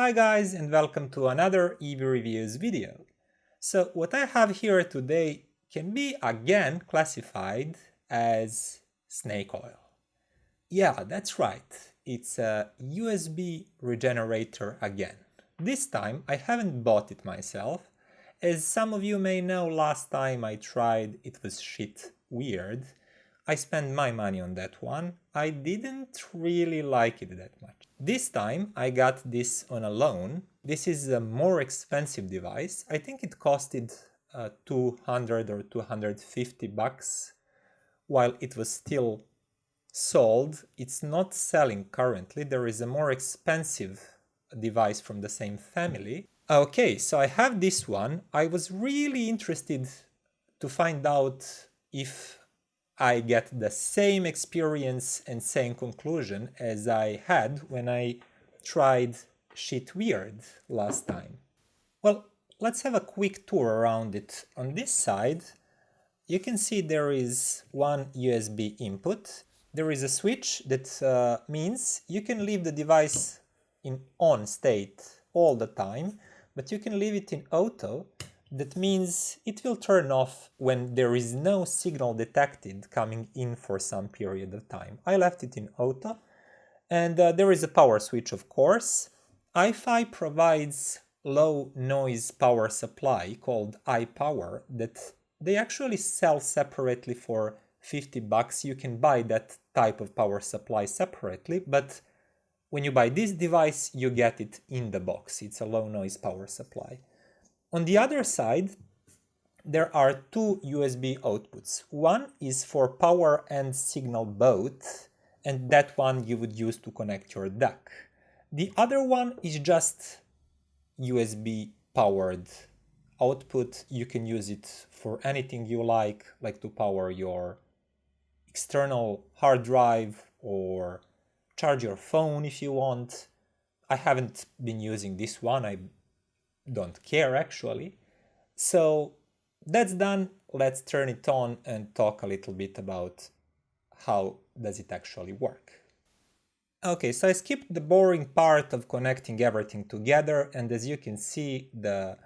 Hi guys, and welcome to another EV reviews video. So what I have here today can be again classified as snake oil. Yeah, that's right, it's a USB regenerator again. This time I haven't bought it myself. As some of you may know, last time I tried it was shit weird. I spent my money on that one. I didn't really like it that much. This time I got this on a loan. This is a more expensive device. I think it costed 200 or 250 bucks while it was still sold. It's not selling currently. There is a more expensive device from the same family. Okay, so I have this one. I was really interested to find out if I get the same experience and same conclusion as I had when I tried Shit Weird last time. Well, let's have a quick tour around it. On this side, you can see there is one USB input. There is a switch that means you can leave the device in on state all the time, but you can leave it in auto. That means it will turn off when there is no signal detected coming in for some period of time. I left it in auto. And there is a power switch, of course. iFi provides low noise power supply called iPower that they actually sell separately for 50 bucks. You can buy that type of power supply separately, but when you buy this device, you get it in the box. It's a low noise power supply. On the other side, there are two USB outputs. One is for power and signal both, and that one you would use to connect your DAC. The other one is just USB powered output. You can use it for anything you like to power your external hard drive or charge your phone if you want. I haven't been using this one. I don't care actually. So that's done. Let's turn it on and talk a little bit about how does it actually work. Okay, so I skipped the boring part of connecting everything together, and as you can see, the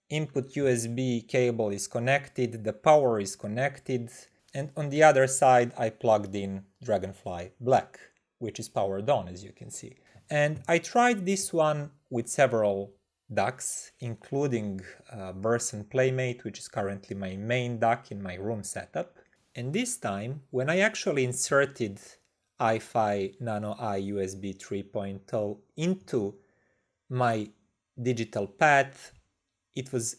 input USB cable is connected, the power is connected, and on the other side I plugged in Dragonfly Black, which is powered on, as you can see. And I tried this one with several DACs, including Burson Playmate, which is currently my main DAC in my room setup. And this time, when I actually inserted iFi Nano iUSB 3.0 into my digital path, it was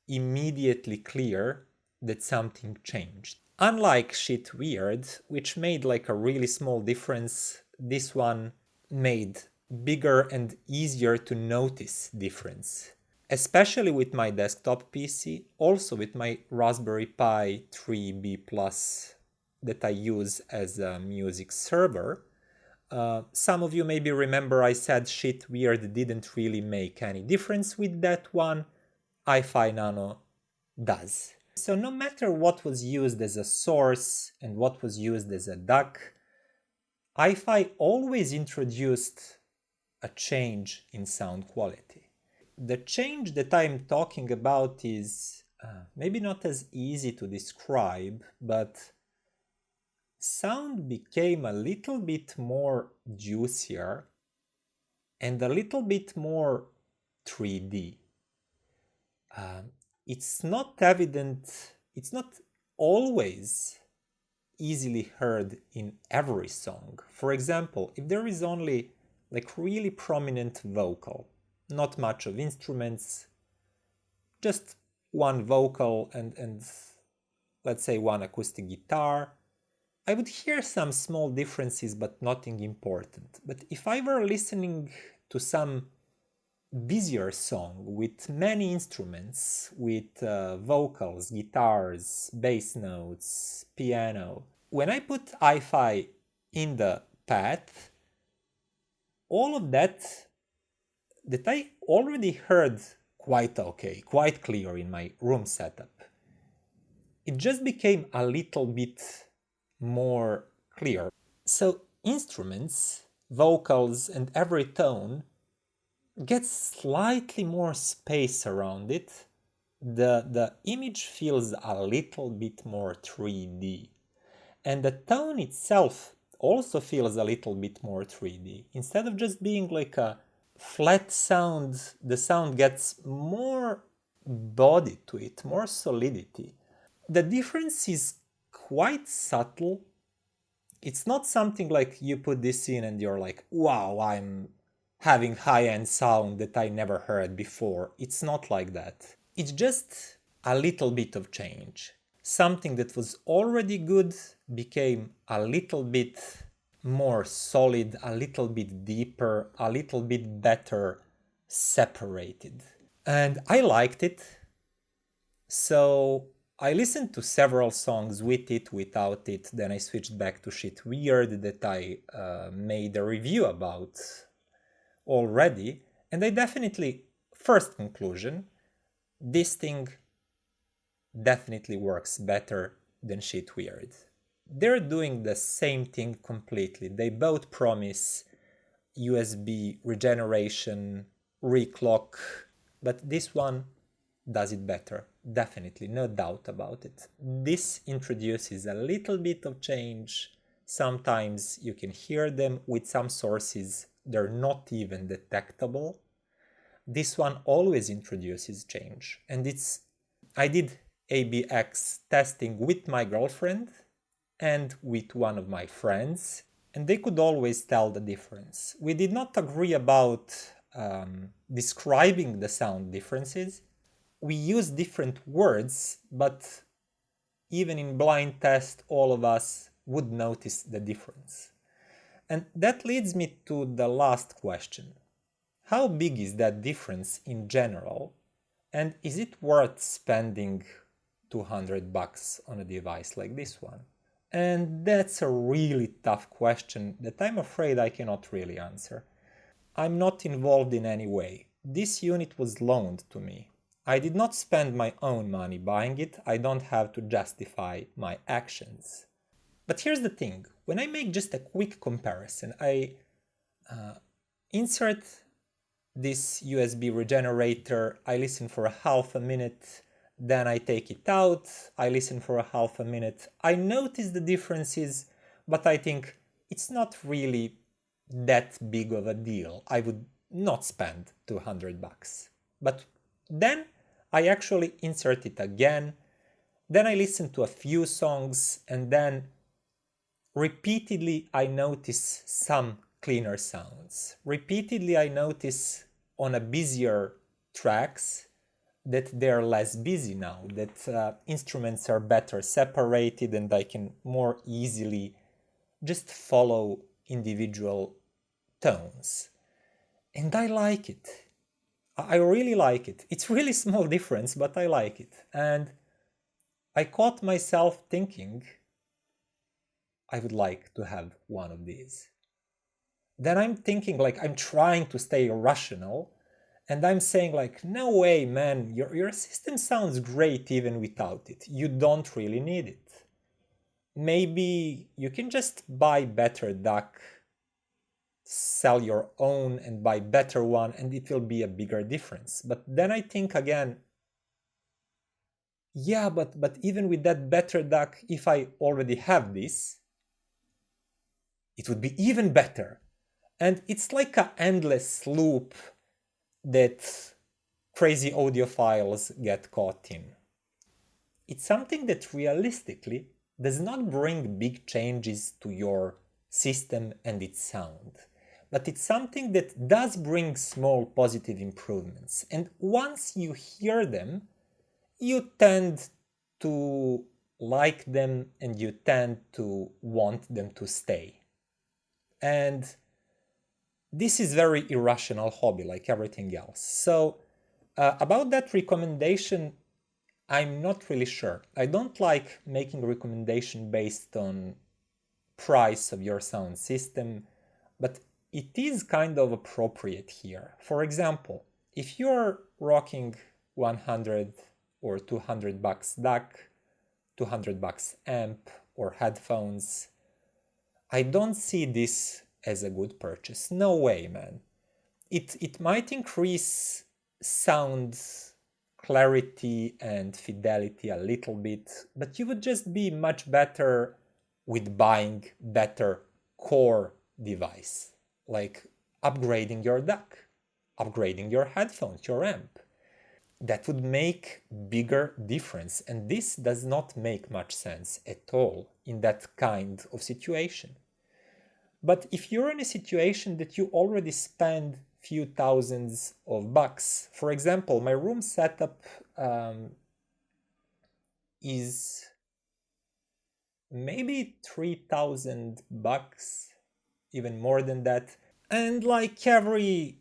immediately clear that something changed. Unlike Shit Weird, which made like a really small difference, this one made bigger and easier to notice difference. Especially with my desktop PC, also with my Raspberry Pi 3B Plus that I use as a music server. Some of you maybe remember I said Shit Weird didn't really make any difference with that one. iFi Nano does. So no matter what was used as a source and what was used as a DAC, iFi always introduced a change in sound quality. The change that I'm talking about is maybe not as easy to describe, but sound became a little bit more juicier and a little bit more 3D. It's not evident, it's not always easily heard in every song. For example, if there is only like really prominent vocal, not much of instruments, just one vocal and let's say one acoustic guitar, I would hear some small differences but nothing important. But if I were listening to some busier song with many instruments, with vocals, guitars, bass notes, piano, when I put iFi in the path, all of that I already heard quite okay, quite clear in my room setup, it just became a little bit more clear. So instruments, vocals, and every tone gets slightly more space around it, the image feels a little bit more 3D. And the tone itself also feels a little bit more 3D. Instead of just being like a flat sound, the sound gets more body to it, more solidity. The difference is quite subtle. It's not something like you put this in and you're like, wow, I'm having high-end sound that I never heard before. It's not like that. It's just a little bit of change. Something that was already good became a little bit more solid, a little bit deeper, a little bit better separated. And I liked it. So I listened to several songs with it, without it, then I switched back to Shit Weird that I made a review about already, and I definitely, first conclusion, this thing definitely works better than Shit Weird. They're doing the same thing completely. They both promise USB regeneration, reclock, but this one does it better. Definitely, no doubt about it. This introduces a little bit of change. Sometimes you can hear them. With some sources, they're not even detectable. This one always introduces change. And I did ABX testing with my girlfriend and with one of my friends, and they could always tell the difference. We did not agree about describing the sound differences. We use different words, but even in blind test, all of us would notice the difference. And that leads me to the last question. How big is that difference in general? And is it worth spending $200 on a device like this one? And that's a really tough question that I'm afraid I cannot really answer. I'm not involved in any way. This unit was loaned to me. I did not spend my own money buying it. I don't have to justify my actions. But here's the thing. When I make just a quick comparison, I insert this USB regenerator, I listen for a half a minute, then I take it out, I listen for a half a minute. I notice the differences, but I think it's not really that big of a deal. I would not spend $200. But then I actually insert it again, then I listen to a few songs, and then repeatedly I notice some cleaner sounds. Repeatedly I notice on a busier tracks that they're less busy now, that instruments are better separated and I can more easily just follow individual tones. And I like it. I really like it. It's really small difference, but I like it. And I caught myself thinking, I would like to have one of these. Then I'm thinking, like, I'm trying to stay rational, and I'm saying, like, no way, man, your system sounds great even without it. You don't really need it. Maybe you can just buy better DAC, sell your own and buy better one, and it will be a bigger difference. But then I think again, yeah, but even with that better DAC, if I already have this, it would be even better. And it's like an endless loop that crazy audiophiles get caught in. It's something that realistically does not bring big changes to your system and its sound, but it's something that does bring small positive improvements. And once you hear them, you tend to like them and you tend to want them to stay. And this is very irrational hobby, like everything else. So about that recommendation, I'm not really sure. I don't like making a recommendation based on price of your sound system, but it is kind of appropriate here. For example, if you're rocking 100 or $200 DAC, $200 amp or headphones, I don't see this as a good purchase. No way, man. it might increase sound clarity and fidelity a little bit, but you would just be much better with buying better core device, like upgrading your DAC, upgrading your headphones, your amp. That would make bigger difference, and this does not make much sense at all in that kind of situation. But if you're in a situation that you already spend few thousands of bucks, for example, my room setup is maybe 3,000 bucks, even more than that. And like every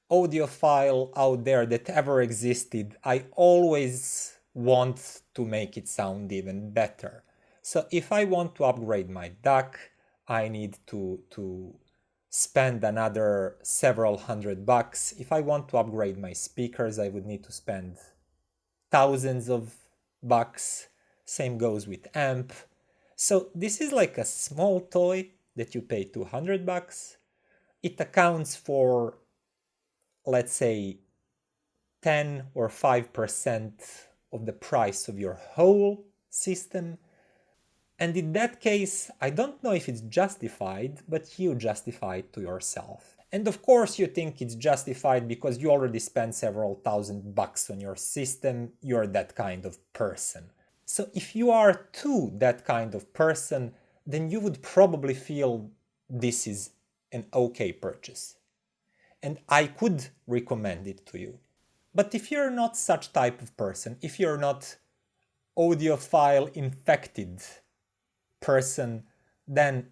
audiophile out there that ever existed, I always want to make it sound even better. So if I want to upgrade my DAC, I need to spend another several hundred bucks. If I want to upgrade my speakers, I would need to spend thousands of bucks. Same goes with amp. So this is like a small toy that you pay 200 bucks. It accounts for, let's say, 10 or 5% of the price of your whole system. And in that case, I don't know if it's justified, but you justify it to yourself. And of course you think it's justified because you already spent several thousand bucks on your system, you're that kind of person. So if you are too that kind of person, then you would probably feel this is an okay purchase. And I could recommend it to you. But if you're not such type of person, if you're not audiophile infected person, then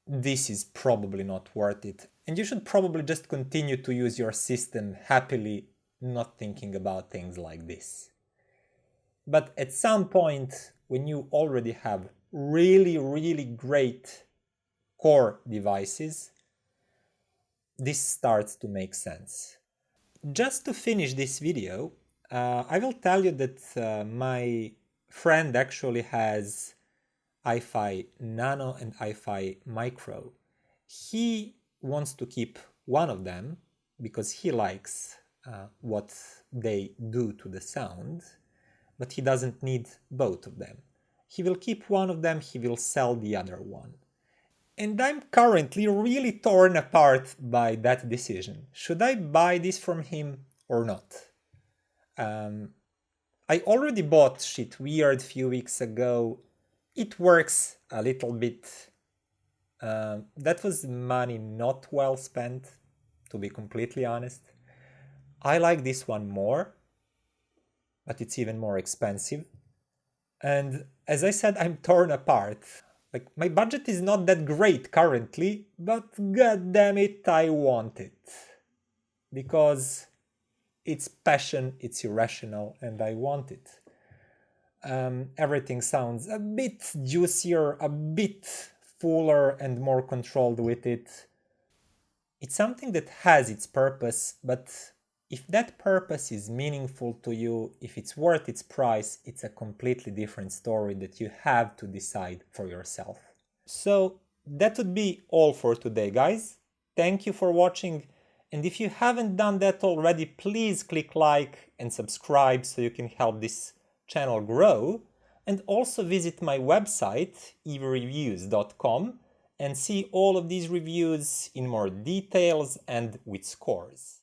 this is probably not worth it. And you should probably just continue to use your system happily, not thinking about things like this. But at some point, when you already have really, really great core devices, this starts to make sense. Just to finish this video, I will tell you that my friend actually has iFi Nano and iFi Micro. He wants to keep one of them because he likes what they do to the sound, but he doesn't need both of them. He will keep one of them, he will sell the other one. And I'm currently really torn apart by that decision. Should I buy this from him or not? I already bought Shit Weird a few weeks ago. It works a little bit. That was money not well spent, to be completely honest. I like this one more, but it's even more expensive. And as I said, I'm torn apart. Like, my budget is not that great currently, but god damn it, I want it. Because it's passion, it's irrational, and I want it. Everything sounds a bit juicier, a bit fuller and more controlled with it. It's something that has its purpose, but if that purpose is meaningful to you, if it's worth its price, it's a completely different story that you have to decide for yourself. So that would be all for today, guys. Thank you for watching. And if you haven't done that already, please click like and subscribe so you can help this channel grow. And also visit my website, iiWreviews.com, and see all of these reviews in more details and with scores.